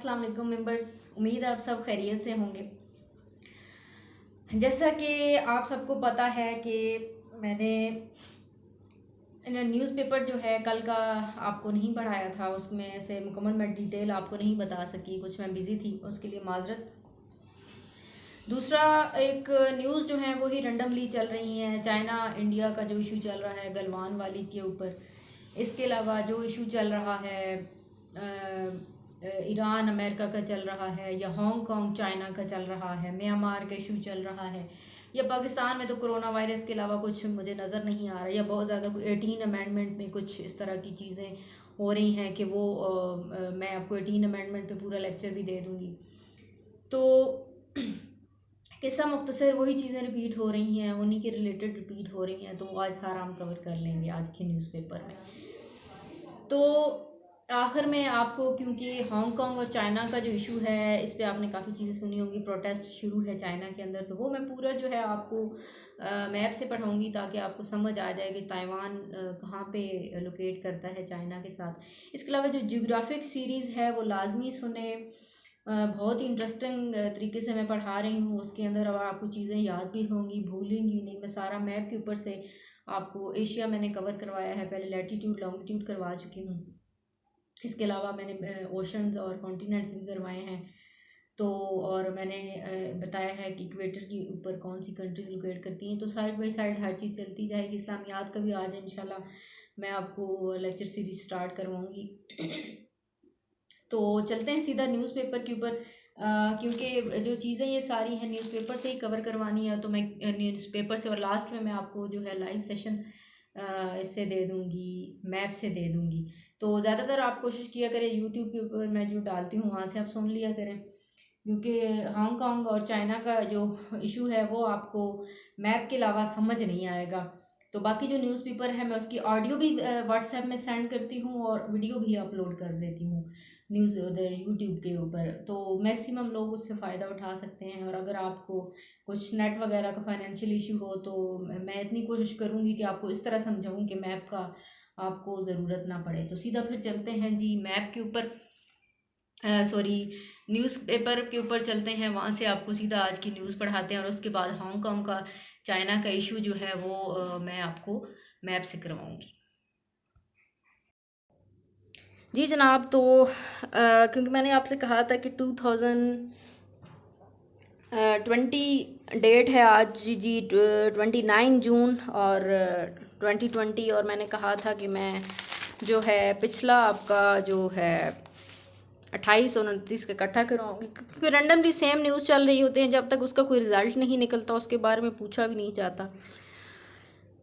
अस्सलाम वालेकुम मेंबर्स। उम्मीद है आप सब खैरियत से होंगे। जैसा कि आप सबको पता है कि मैंने न्यूज़पेपर जो है कल का आपको नहीं पढ़ाया था, उसमें से मुकम्मल मैं डिटेल आपको नहीं बता सकी, कुछ मैं बिज़ी थी, उसके लिए माजरत। दूसरा, एक न्यूज़ जो है वही रैंडमली चल रही हैं, चाइना इंडिया का जो इशू चल रहा है गलवान वाली के ऊपर। इसके अलावा जो इशू चल रहा है ईरान अमेरिका का चल रहा है, या हांगकांग चाइना का चल रहा है, म्यांमार का इशू चल रहा है, या पाकिस्तान में तो कोरोना वायरस के अलावा कुछ मुझे नज़र नहीं आ रहा, या बहुत ज़्यादा 18 अमेंडमेंट में कुछ इस तरह की चीज़ें हो रही हैं कि वो मैं आपको 18 अमेंडमेंट पे पूरा लेक्चर भी दे दूँगी। तो किस्सा मुख्तसर वही चीज़ें रिपीट हो रही हैं, उन्हीं के रिलेटेड रिपीट हो रही हैं, तो आज सारा हम कवर कर लेंगे आज के न्यूज़पेपर में। तो आखिर में आपको, क्योंकि हांगकांग और चाइना का जो इशू है इस पे आपने काफ़ी चीज़ें सुनी होंगी, प्रोटेस्ट शुरू है चाइना के अंदर, तो वो मैं पूरा जो है आपको मैप से पढ़ाऊँगी ताकि आपको समझ आ जाए कि ताइवान कहाँ पे लोकेट करता है चाइना के साथ। इसके अलावा जो जियोग्राफिक सीरीज़ है वो लाजमी सुने, बहुत ही इंटरेस्टिंग तरीके से मैं पढ़ा रही हूँ। उसके अंदर अब आपको चीज़ें याद भी होंगी, भूलेंगी नहीं। मैं सारा मैप के ऊपर से आपको एशिया मैंने कवर करवाया है, पहले लैटीट्यूड लॉन्गिट्यूड करवा चुकी हूँ। इसके अलावा मैंने ओशंस और कॉन्टिनेंट्स भी करवाए हैं। तो और मैंने बताया है कि इक्वेटर के ऊपर कौन सी कंट्रीज लोकेट करती हैं। तो साइड बाई साइड हर चीज़ चलती जाएगी। इस्लामियात का भी आज इंशाल्लाह मैं आपको लेक्चर सीरीज स्टार्ट करवाऊँगी। तो चलते हैं सीधा न्यूज़पेपर के ऊपर, क्योंकि जो चीज़ें ये सारी हैं न्यूज़पेपर से ही कवर करवानी है, तो मैं न्यूज़पेपर से, और लास्ट में मैं आपको जो है लाइव सेशन इससे दे दूँगी, मैप से दे दूँगी। तो ज़्यादातर आप कोशिश किया करें यूट्यूब के ऊपर मैं जो डालती हूँ वहाँ से आप सुन लिया करें, क्योंकि हांगकांग और चाइना का जो इशू है वो आपको मैप के अलावा समझ नहीं आएगा। तो बाकी जो न्यूज़पेपर है मैं उसकी ऑडियो भी व्हाट्सएप में सेंड करती हूँ और वीडियो भी अपलोड कर देती हूँ न्यूज़ उधर यूट्यूब के ऊपर, तो मैक्सिमम लोग उससे फ़ायदा उठा सकते हैं। और अगर आपको कुछ नेट वगैरह का फाइनेंशियल इशू हो तो मैं इतनी कोशिश करूँगी कि आपको इस तरह समझाऊँ कि मैप का आपको ज़रूरत ना पड़े। तो सीधा फिर चलते हैं जी मैप के ऊपर, सॉरी न्यूज़पेपर के ऊपर चलते हैं, वहाँ से आपको सीधा आज की न्यूज़ पढ़ाते हैं, और उसके बाद हांगकांग का चाइना का इशू जो है वो मैं आपको मैप से करवाऊँगी। जी जनाब, तो क्योंकि मैंने आपसे कहा था कि 2020 डेट है आज जी 29 जून और 2020, और मैंने कहा था कि मैं जो है पिछला आपका जो है 28 और 29 का इकट्ठा करवाऊँगी, क्योंकि रैंडमली सेम न्यूज़ चल रही होती हैं, जब तक उसका कोई रिज़ल्ट नहीं निकलता उसके बारे में पूछा भी नहीं जाता।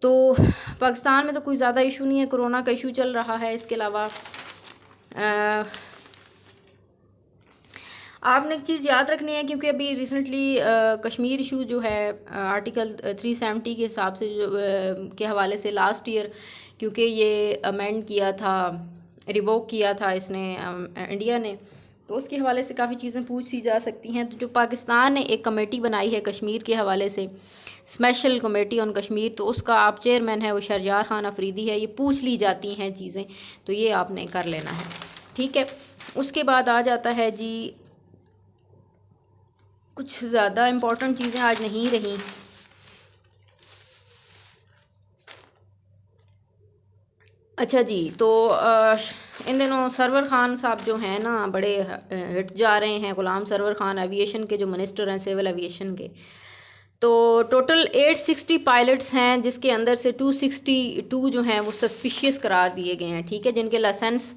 तो पाकिस्तान में तो कोई ज़्यादा इशू नहीं है, कोरोना का इशू चल रहा है। इसके अलावा आपने एक चीज़ याद रखनी है, क्योंकि अभी रिसेंटली कश्मीर इशू जो है आर्टिकल 370 के हिसाब से जो के हवाले से लास्ट ईयर, क्योंकि ये अमेंड किया था, रिवोक किया था इसने इंडिया ने, तो उसके हवाले से काफ़ी चीज़ें पूछी जा सकती हैं। तो जो पाकिस्तान ने एक कमेटी बनाई है कश्मीर के हवाले से, स्पेशल कमेटी ऑन कश्मीर, तो उसका आप चेयरमैन है वो शहरयार खान अफरीदी है। ये पूछ ली जाती हैं चीज़ें, तो ये आपने कर लेना है, ठीक है। उसके बाद आ जाता है जी, कुछ ज़्यादा इम्पोर्टेंट चीज़ें आज नहीं रही। अच्छा जी, तो इन दिनों सरवर खान साहब जो हैं ना बड़े हिट जा रहे हैं, गुलाम सरवर खान एविएशन के जो मिनिस्टर हैं सिविल एविएशन के। तो टोटल 860 पायलट्स हैं, जिसके अंदर से 262 जो हैं वो सस्पिशियस करार दिए गए हैं, ठीक है, जिनके लाइसेंस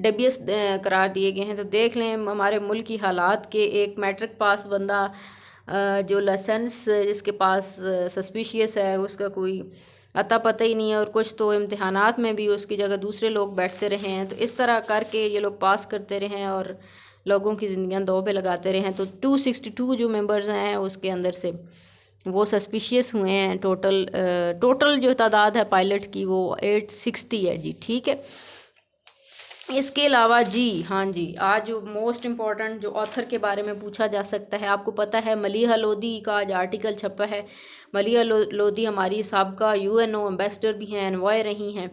डबियस करार दिए गए हैं। तो देख लें हमारे मुल्क की हालात के, एक मैट्रिक पास बंदा जो लाइसेंस जिसके पास सस्पिशियस है उसका कोई अता पता ही नहीं है, और कुछ तो इम्तिहानात में भी उसकी जगह दूसरे लोग बैठते रहे हैं। तो इस तरह करके ये लोग पास करते रहे हैं और लोगों की ज़िंदगियां दो पे लगाते रहे हैं। तो 262 जो मेंबर्स हैं उसके अंदर से वो सस्पिशियस हुए हैं। टोटल जो तादाद है पायलट की वो 860 है जी, ठीक है। इसके अलावा जी हाँ जी, आज जो मोस्ट इम्पॉर्टेंट जो ऑथर के बारे में पूछा जा सकता है, आपको पता है मलीहा लोधी का आज आर्टिकल छपा है। मलीहा लोधी हमारी साबका UNO एम्बेसडर भी हैं, एनवॉय रही हैं।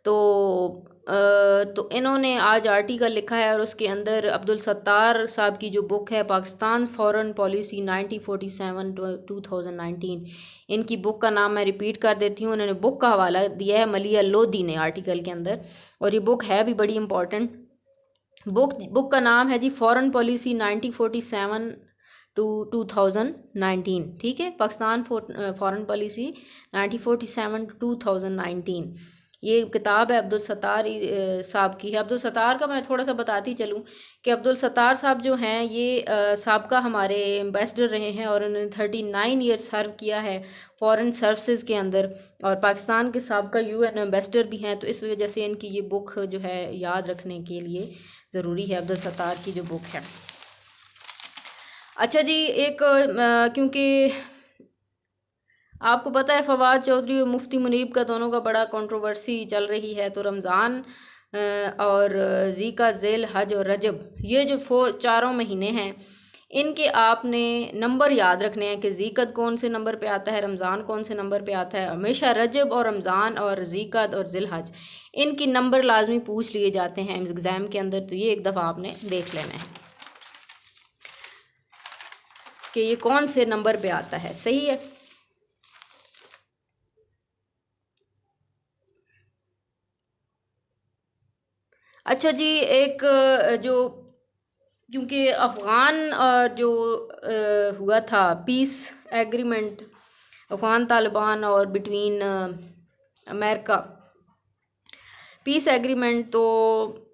तो तो इन्होंने आज आर्टिकल लिखा है और उसके अंदर अब्दुल सत्तार साहब की जो बुक है पाकिस्तान फॉरेन पॉलिसी 1947 to 2019, इनकी बुक का नाम मैं रिपीट कर देती हूँ। उन्होंने बुक का हवाला दिया है मलिया लोधी ने आर्टिकल के अंदर, और ये बुक है भी बड़ी इंपॉर्टेंट बुक का नाम है जी फॉरेन पॉलिसी 1947 टू 2019। ठीक है, पाकिस्तान फॉरेन पॉलिसी 1947 टू 2019 ये किताब है अब्दुल सत्तार साहब की है। अब्दुल सत्तार का मैं थोड़ा सा बताती चलूँ कि अब्दुल सत्तार साहब जो हैं ये साबका हमारे एम्बेसडर रहे हैं और उन्होंने 39 ईयर्स सर्व किया है फॉरेन सर्विसेज के अंदर, और पाकिस्तान के साबका UN एम्बेसडर भी हैं। तो इस वजह से इनकी ये बुक जो है याद रखने के लिए ज़रूरी है, अब्दुल सत्तार की जो बुक है। अच्छा जी, एक क्योंकि आपको पता है फवाद चौधरी और मुफ्ती मुनीब का दोनों का बड़ा कंट्रोवर्सी चल रही है, तो रमज़ान और ज़ीका ज़ेल हज और रजब ये जो चारों महीने हैं इनके आपने नंबर याद रखने हैं कि ज़ीकत कौन से नंबर पे आता है, रमज़ान कौन से नंबर पे आता है। हमेशा रजब और रमज़ान और ज़ीकत और ज़िल हज इनकी नंबर लाजमी पूछ लिए जाते हैं एग्ज़ाम के अंदर, तो ये एक दफ़ा आपने देख लेना है कि ये कौन से नंबर पे आता है। सही है। अच्छा जी, एक जो क्योंकि अफ़गान जो हुआ था पीस एग्रीमेंट अफ़गान तालिबान और बिटवीन अमेरिका पीस एग्रीमेंट, तो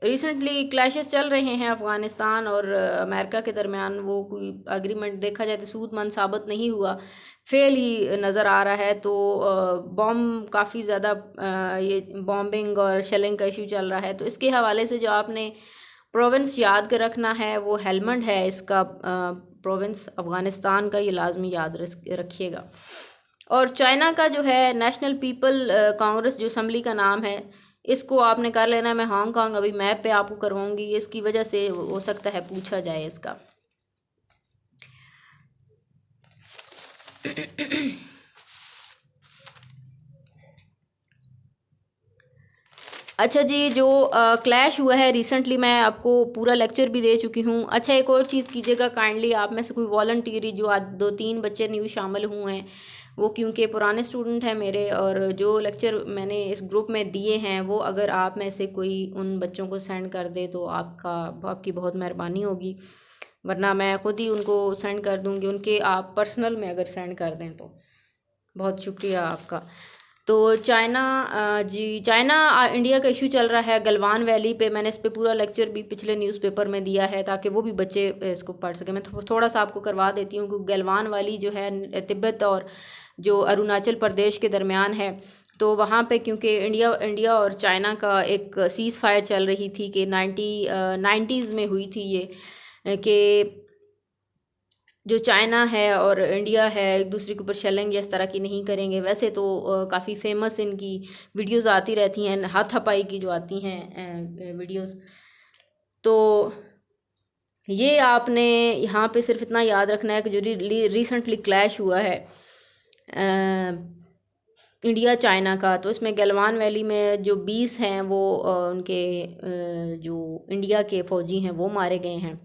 रिसेंटली क्लैशेस चल रहे हैं अफ़गानिस्तान और अमेरिका के दरमियान। वो कोई एग्रीमेंट देखा जाए तो सूदमंद साबित नहीं हुआ, फेल ही नज़र आ रहा है। तो बॉम्ब काफ़ी ज़्यादा ये बॉम्बिंग और शेलिंग का इशू चल रहा है। तो इसके हवाले से जो आपने प्रोविंस याद कर रखना है वो हेलमंड है इसका प्रोविंस अफ़गानिस्तान का, ये लाजमी याद रखिएगा। और चाइना का जो है नेशनल पीपल कांग्रेस जो असम्बली का नाम है इसको आपने कर लेना है। मैं हांगकांग अभी मैप पे आपको करवाऊंगी, इसकी वजह से हो सकता है पूछा जाए इसका। अच्छा जी, जो क्लैश हुआ है रिसेंटली मैं आपको पूरा लेक्चर भी दे चुकी हूँ। अच्छा, एक और चीज़ कीजिएगा काइंडली, आप में से कोई वॉलंटियरी जो आज 2-3 बच्चे न्यू शामिल हुए हैं वो क्योंकि पुराने स्टूडेंट हैं मेरे, और जो लेक्चर मैंने इस ग्रुप में दिए हैं वो अगर आप में से कोई उन बच्चों को सेंड कर दे तो आपकी बहुत मेहरबानी होगी, वरना मैं ख़ुद ही उनको सेंड कर दूँगी। उनके आप पर्सनल में अगर सेंड कर दें तो बहुत शुक्रिया आपका। तो चाइना इंडिया का इशू चल रहा है गलवान वैली पे। मैंने इस पे पूरा लेक्चर भी पिछले न्यूज़पेपर में दिया है ताकि वो भी बच्चे इसको पढ़ सकें। मैं थोड़ा सा आपको करवा देती हूँ कि गलवान वैली जो है तिब्बत और जो अरुणाचल प्रदेश के दरमियान है, तो वहाँ पे क्योंकि इंडिया और चाइना का एक सीज़ फायर चल रही थी कि 90s में हुई थी ये कि जो चाइना है और इंडिया है एक दूसरे के ऊपर शेलिंग या इस तरह की नहीं करेंगे। वैसे तो काफ़ी फेमस इनकी वीडियोस आती रहती हैं, हाथापाई की जो आती हैं वीडियोस। तो ये आपने यहाँ पे सिर्फ इतना याद रखना है कि जो रिसेंटली क्लैश हुआ है इंडिया चाइना का, तो इसमें गलवान वैली में जो 20 हैं वो उनके जो इंडिया के फ़ौजी हैं वो मारे गए हैं।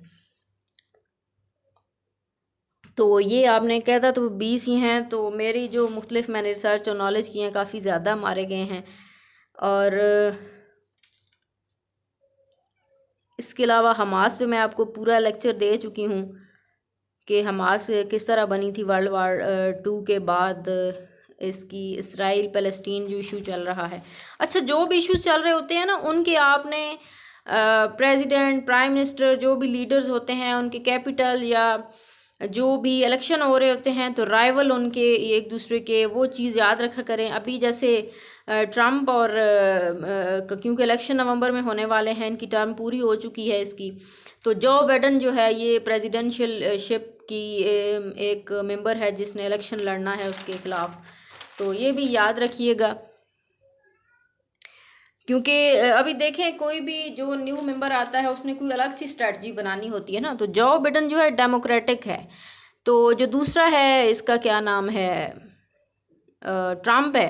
तो ये आपने कहता तो 20 ही हैं, तो मेरी जो मुख्तलिफ मैंने रिसर्च और नॉलेज की हैं काफ़ी ज़्यादा मारे गए हैं। और इसके अलावा हमास पे मैं आपको पूरा लेक्चर दे चुकी हूँ कि हमास किस तरह बनी थी वर्ल्ड वार 2 के बाद। इसकी इसराइल फ़लस्तीन जो इशू चल रहा है। अच्छा, जो भी इशूज़ चल रहे होते हैं ना उनके आपने प्रेसिडेंट, प्राइम मिनिस्टर, जो भी लीडर्स होते हैं उनके कैपिटल या जो भी इलेक्शन हो रहे होते हैं तो राइवल उनके एक दूसरे के वो चीज़ याद रखा करें। अभी जैसे ट्रम्प और क्योंकि इलेक्शन नवंबर में होने वाले हैं, इनकी टर्म पूरी हो चुकी है इसकी, तो जो बाइडेन जो है ये प्रेसिडेंशियल शिप की एक मेंबर है जिसने इलेक्शन लड़ना है उसके ख़िलाफ़। तो ये भी याद रखिएगा क्योंकि अभी देखें कोई भी जो न्यू मेंबर आता है उसने कोई अलग सी स्ट्रेटजी बनानी होती है ना। तो जो बाइडेन जो है डेमोक्रेटिक है, तो जो दूसरा है इसका क्या नाम है ट्रम्प है,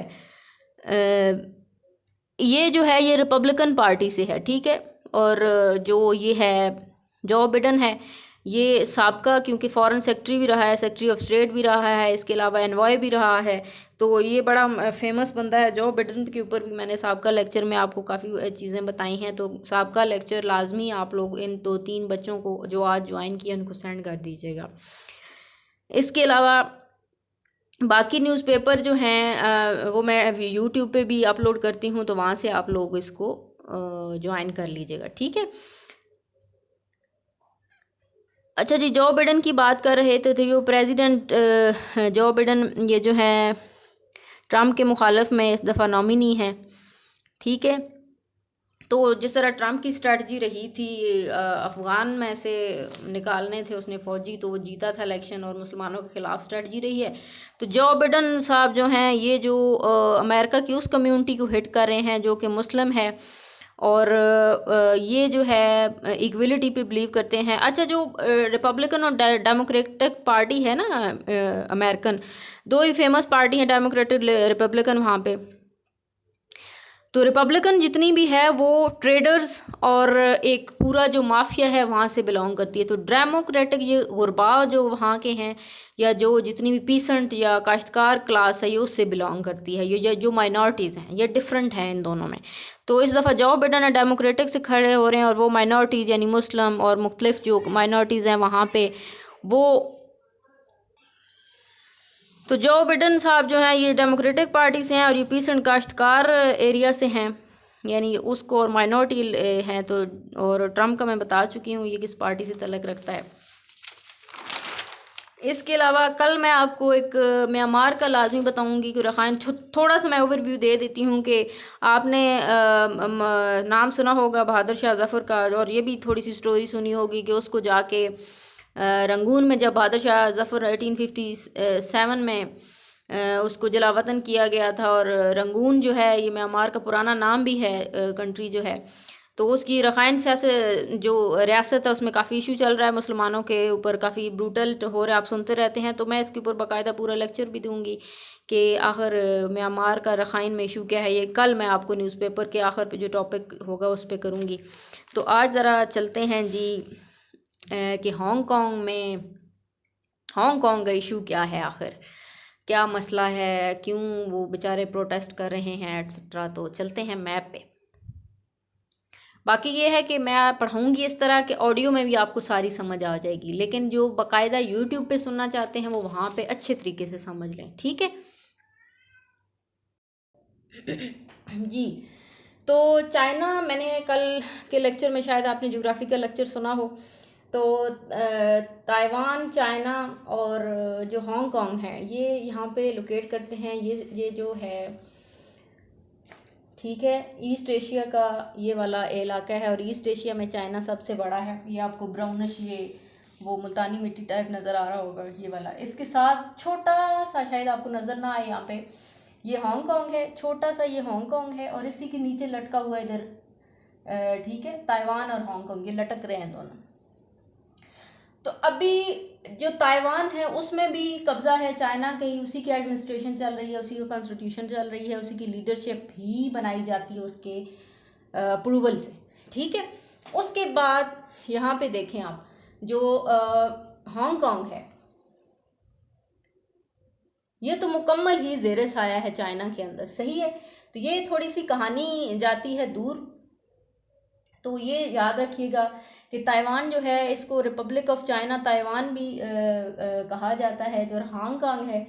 ये जो है ये रिपब्लिकन पार्टी से है, ठीक है। और जो ये है जो बिडेन है, ये साबका, क्योंकि फॉरेन सेक्रेटरी भी रहा है, सेक्रेटरी ऑफ स्टेट भी रहा है, इसके अलावा एनवॉय भी रहा है, तो ये बड़ा फेमस बंदा है। जो बिडेन के ऊपर भी मैंने साबका लेक्चर में आपको काफ़ी चीज़ें बताई हैं, तो साबका लेक्चर लाजमी आप लोग इन 2-3 बच्चों को जो आज ज्वाइन किया उनको सेंड कर दीजिएगा। इसके अलावा बाकी न्यूज़पेपर जो हैं वो मैं यूट्यूब पे भी अपलोड करती हूँ, तो वहाँ से आप लोग इसको ज्वाइन कर लीजिएगा, ठीक है। अच्छा जी, जो बिडेन की बात कर रहे थे, तो ये प्रेसिडेंट जो बिडेन ये जो है ट्रम्प के मुखालफ में इस दफ़ा नॉमिनी है, ठीक है। तो जिस तरह ट्रम्प की स्ट्रेटजी रही थी अफ़गान में से निकालने थे उसने फ़ौजी, तो वो जीता था इलेक्शन, और मुसलमानों के ख़िलाफ़ स्ट्रेटजी रही है। तो जो बिडेन साहब जो हैं ये जो अमेरिका की उस कम्युनिटी को हिट कर रहे हैं जो कि मुस्लिम है, और ये जो है इक्वलिटी पे बिलीव करते हैं। अच्छा, जो रिपब्लिकन और डेमोक्रेटिक पार्टी है ना, अमेरिकन, दो ही फेमस पार्टी हैं, डेमोक्रेटिक रिपब्लिकन वहाँ पे। तो रिपब्लिकन जितनी भी है वो ट्रेडर्स और एक पूरा जो माफिया है वहाँ से बिलोंग करती है। तो डेमोक्रेटिक ये गुरबा जो वहाँ के हैं, या जो जितनी भी पीसेंट या काश्तकार क्लास है, ये उससे बिलोंग करती है। ये जो माइनॉरिटीज़ हैं ये डिफरेंट हैं इन दोनों में। तो इस दफ़ा जो बिडेन डेमोक्रेटिक से खड़े हो रहे हैं, और वो माइनॉरिटीज़ यानी मुस्लिम और मुख्तलिफ जो माइनॉरिटीज़ हैं वहाँ पे वो। तो जो बिडेन साहब जो हैं ये डेमोक्रेटिक पार्टी से हैं, और ये पीसेंट काश्तकार एरिया से हैं, यानी उसको और माइनॉरिटी हैं। तो और ट्रम्प का मैं बता चुकी हूँ ये किस पार्टी से तल्लुक़ रखता है। इसके अलावा कल मैं आपको एक म्यांमार का लाजमी बताऊंगी कि रखाइन, थोड़ा सा मैं ओवरव्यू दे देती हूँ कि आपने नाम सुना होगा बहादुर शाह जफ़र का, और ये भी थोड़ी सी स्टोरी सुनी होगी कि उसको जाके रंगून में जब बहादुर शाह जफ़र 1857 में उसको जलावतन किया गया था। और रंगून जो है ये म्यांमार का पुराना नाम भी है, कंट्री जो है। तो उसकी रखाइन सियासत जो रियासत है उसमें काफ़ी इशू चल रहा है, मुसलमानों के ऊपर काफ़ी ब्रूटल हो रहा है, आप सुनते रहते हैं। तो मैं इसके ऊपर बाकायदा पूरा लेक्चर भी दूंगी कि आखिर म्यांमार का रखाइन में इशू क्या है। ये कल मैं आपको न्यूज़पेपर के आखिर पे जो टॉपिक होगा उस पर करूँगी। तो आज ज़रा चलते हैं जी कि हांगकांग का इशू क्या है, आखिर क्या मसला है, क्यों वो बेचारे प्रोटेस्ट कर रहे हैं एट्सट्रा। तो चलते हैं मैप पे। बाकी ये है कि मैं पढ़ाऊँगी इस तरह के ऑडियो में भी आपको सारी समझ आ जाएगी, लेकिन जो बाकायदा यूट्यूब पे सुनना चाहते हैं वो वहाँ पे अच्छे तरीके से समझ लें, ठीक है जी। तो चाइना, मैंने कल के लेक्चर में शायद आपने ज्योग्राफी का लेक्चर सुना हो, तो ताइवान, चाइना और जो हांगकांग है ये यहाँ पे लोकेट करते हैं। ये जो है, ठीक है, ईस्ट एशिया का ये वाला इलाका है, और ईस्ट एशिया में चाइना सबसे बड़ा है। ये आपको ब्राउनिश ये वो मुल्तानी मिट्टी टाइप नज़र आ रहा होगा, ये वाला। इसके साथ छोटा सा, शायद आपको नज़र ना आए यहाँ पे, ये हांगकांग है, छोटा सा ये हांगकांग है, और इसी के नीचे लटका हुआ इधर, ठीक है, ताइवान और हांगकांग ये लटक रहे हैं दोनों। तो अभी जो ताइवान है उसमें भी कब्जा है चाइना का ही, उसी की एडमिनिस्ट्रेशन चल रही है, उसी का कॉन्स्टिट्यूशन चल रही है, उसी की लीडरशिप ही बनाई जाती है उसके अप्रूवल से, ठीक है। उसके बाद यहाँ पे देखें आप, जो हांगकांग है ये तो मुकम्मल ही ज़ेरे साया है चाइना के अंदर, सही है। तो ये थोड़ी सी कहानी जाती है दूर। तो ये याद रखिएगा कि ताइवान जो है इसको रिपब्लिक ऑफ चाइना ताइवान भी कहा जाता है। जो हांगकांग है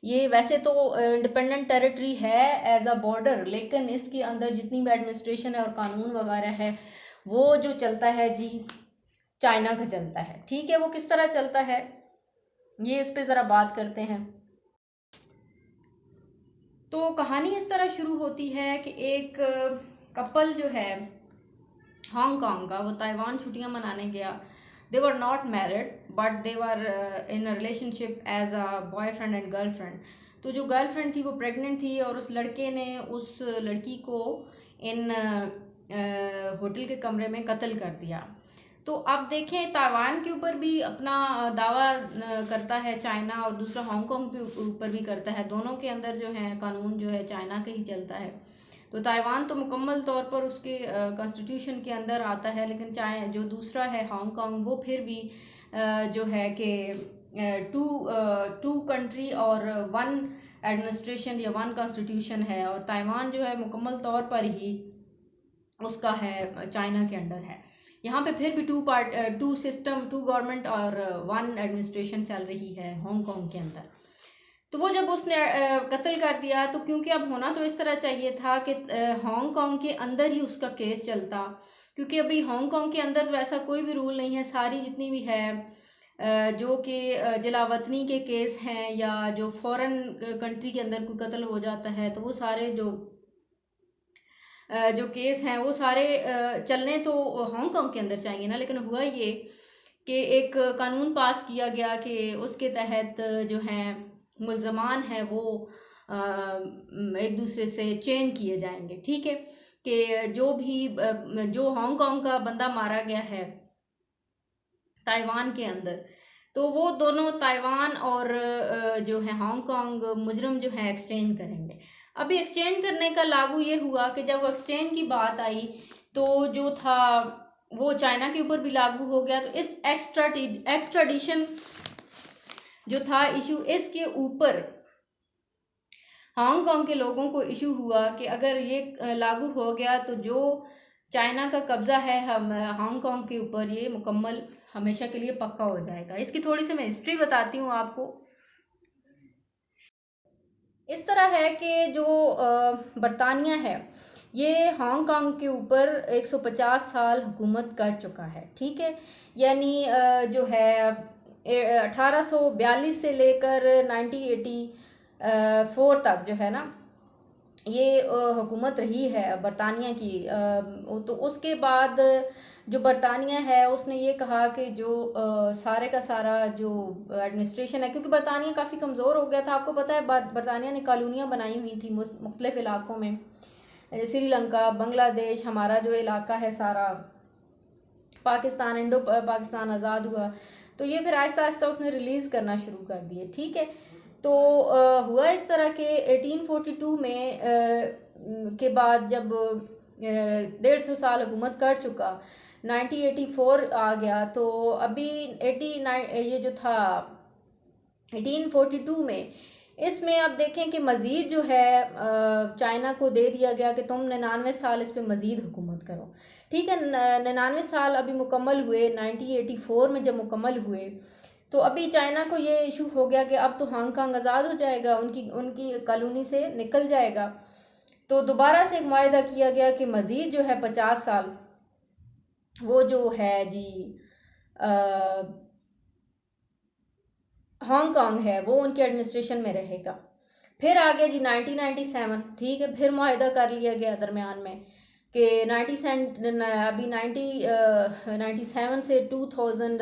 ये वैसे तो इंडिपेंडेंट टेरिटरी है एज अ बॉर्डर, लेकिन इसके अंदर जितनी भी एडमिनिस्ट्रेशन है और कानून वगैरह है वो जो चलता है जी चाइना का चलता है, ठीक है। वो किस तरह चलता है ये इस पे ज़रा बात करते हैं। तो कहानी इस तरह शुरू होती है कि एक कपल जो है हांगकांग का, वो ताइवान छुट्टियां मनाने गया। They were not married but they were in a relationship as a boyfriend and girlfriend. तो जो गर्लफ्रेंड थी वो प्रेग्नेंट थी, और उस लड़के ने उस लड़की को इन होटल के कमरे में कत्ल कर दिया। तो अब देखें, ताइवान के ऊपर भी अपना दावा करता है चाइना, और दूसरा हांगकांग के ऊपर भी करता है। दोनों के अंदर जो है कानून जो है चाइना का ही चलता है। तो ताइवान तो मुकम्मल तौर पर उसके कॉन्स्टिट्यूशन के अंदर आता है, लेकिन चाहे जो दूसरा है हांगकांग वो फिर भी जो है कि टू कंट्री और वन एडमिनिस्ट्रेशन या वन कॉन्स्टिट्यूशन है, और ताइवान जो है मुकम्मल तौर पर ही उसका है चाइना के अंडर है। यहाँ पे फिर भी टू सिस्टम, टू गवर्नमेंट और वन एडमिनिस्ट्रेशन चल रही है हांगकांग के अंदर। तो वो जब उसने कत्ल कर दिया, तो क्योंकि अब होना तो इस तरह चाहिए था कि हांगकांग के अंदर ही उसका केस चलता, क्योंकि अभी हांगकांग के अंदर तो ऐसा कोई भी रूल नहीं है। सारी जितनी भी है जो कि जलावतनी के केस हैं या जो फॉरेन कंट्री के अंदर कोई कत्ल हो जाता है, तो वो सारे जो केस हैं वो सारे चलने तो हांगकांग के अंदर चाहिए ना। लेकिन हुआ ये कि एक कानून पास किया गया कि उसके तहत जो हैं मुल्ज़मान हैं वो एक दूसरे से चेंज किए जाएंगे। ठीक है, कि जो हांगकांग का बंदा मारा गया है ताइवान के अंदर, तो वो दोनों ताइवान और जो है हांगकांग मुजरम जो है एक्सचेंज करेंगे। अभी एक्सचेंज करने का लागू ये हुआ कि जब एक्सचेंज की बात आई तो जो था वो चाइना के ऊपर भी लागू हो गया। तो इस एक्स्ट्राडिशन जो था इशू, इसके ऊपर हांगकांग के लोगों को इशू हुआ कि अगर ये लागू हो गया तो जो चाइना का कब्जा है हम हांगकांग के ऊपर, ये मुकम्मल हमेशा के लिए पक्का हो जाएगा। इसकी थोड़ी सी मैं हिस्ट्री बताती हूँ आपको। इस तरह है कि जो बरतानिया है ये हांगकांग के ऊपर 150 साल हुकूमत कर चुका है। ठीक है, यानी जो है 1842 से लेकर 1984 तक जो है ना ये हुकूमत रही है बरतानिया की। तो उसके बाद जो बरतानिया है उसने ये कहा कि जो सारे का सारा जो एडमिनिस्ट्रेशन है, क्योंकि बरतानिया काफ़ी कमज़ोर हो गया था। आपको पता है बरतानिया ने कॉलोनियाँ बनाई हुई थी मुख्तलिफ इलाकों में, श्रीलंका, बांग्लादेश, हमारा जो इलाका है सारा पाकिस्तान, इंडो पाकिस्तान आज़ाद हुआ, तो ये फिर आहिस्ता आहिस्ता उसने रिलीज़ करना शुरू कर दिए। ठीक है, तो हुआ इस तरह के 1842 में के बाद जब 150 साल हुकूमत कर चुका, 1984 आ गया, तो अभी 89 ये जो था 1842 में, इसमें अब देखें कि मज़ीद जो है चाइना को दे दिया गया कि तुम 99 साल इस पर मज़ीद हुकूमत करो। ठीक है, 99 साल अभी मुकम्मल हुए 1984 में जब मुकम्मल हुए, तो अभी चाइना को ये इशू हो गया कि अब तो हांगकांग आज़ाद हो जाएगा, उनकी कॉलोनी से निकल जाएगा। तो दोबारा से एक मुआहदा किया गया कि मज़ीद जो है 50 साल वो जो है जी हांगकांग है वो उनके एडमिनिस्ट्रेशन में रहेगा। फिर आ गया जी 1997। ठीक है, फिर मुआहदा कर लिया गया दरमियान में कि अभी 97 से 2000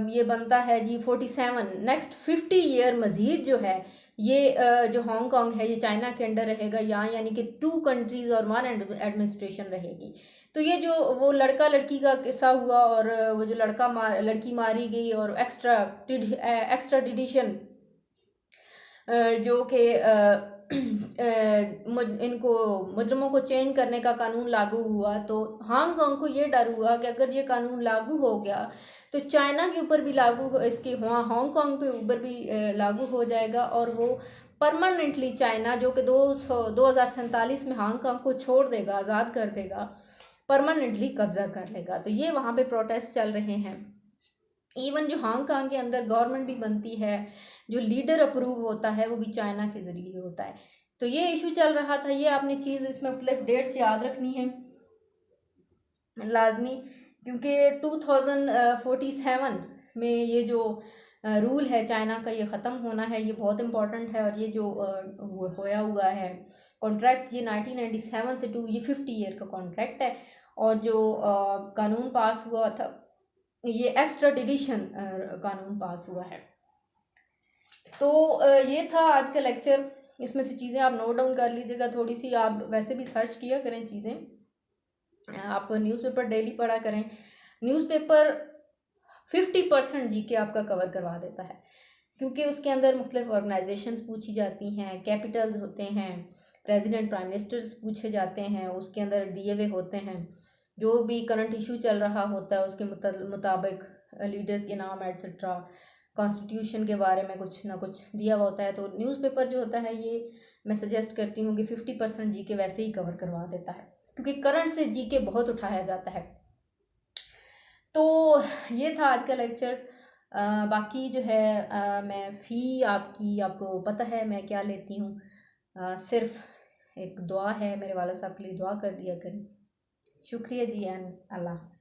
ये बनता है जी 47, नेक्स्ट 50 ईयर मज़ीद जो है ये जो हांगकांग है ये चाइना के अंडर रहेगा यहाँ, यानी कि 2 कंट्रीज़ और 1 एडमिनिस्ट्रेशन रहेगी। तो ये जो वो लड़का लड़की का किस्सा हुआ और वो जो लड़की मारी गई और एक्स्ट्राडिशन जो कि इनको मुजरमों को चेंज करने का कानून लागू हुआ, तो हांगकांग को ये डर हुआ कि अगर ये कानून लागू हो गया तो चाइना के ऊपर भी लागू हो, इसके हांगकांग पे ऊपर भी लागू हो जाएगा, और वो परमानेंटली चाइना जो कि 2047 में हांगकांग को छोड़ देगा, आज़ाद कर देगा, परमानेंटली कब्जा कर लेगा। तो ये वहाँ पे प्रोटेस्ट चल रहे हैं। इवन जो हांगकांग के अंदर गवर्नमेंट भी बनती है, जो लीडर अप्रूव होता है वो भी चाइना के ज़रिए होता है। तो ये इशू चल रहा था। ये आपने चीज़ इसमें मुख्तलिफ डेट्स याद रखनी है लाजमी, क्योंकि 2047 में ये जो रूल है चाइना का ये ख़त्म होना है, ये बहुत इम्पोर्टेंट है। और ये जो होया हुआ है कॉन्ट्रैक्ट, ये 1997 से ये 50 ईयर का कॉन्ट्रैक्ट है। और जो कानून पास हुआ था ये एक्स्ट्राडिशन कानून पास हुआ है। तो ये था आज का लेक्चर। इसमें से चीज़ें आप नोट डाउन कर लीजिएगा थोड़ी सी, आप वैसे भी सर्च किया करें चीज़ें, आप न्यूज़पेपर डेली पढ़ा करें। न्यूज़पेपर 50% जीके आपका कवर करवा देता है, क्योंकि उसके अंदर मुख्तलिफ ऑर्गेनाइजेशंस पूछी जाती हैं, कैपिटल्स होते हैं, प्रेसिडेंट प्राइम मिनिस्टर्स पूछे जाते हैं, उसके अंदर दिए हुए होते हैं। जो भी करंट इशू चल रहा होता है उसके मुताबिक लीडर्स के नाम एट्सट्रा, कॉन्स्टिट्यूशन के बारे में कुछ ना कुछ दिया हुआ होता है। तो न्यूज़पेपर जो होता है ये मैं सजेस्ट करती हूँ कि 50% जीके वैसे ही कवर करवा देता है, क्योंकि करंट से जीके बहुत उठाया जाता है। तो ये था आज का लेक्चर। बाकी जो है मैं फ़ी आपको पता है मैं क्या लेती हूँ। सिर्फ एक दुआ है, मेरे वाला साहब के लिए दुआ कर दिया करें। शुक्रिया जी, एंड अल्लाह।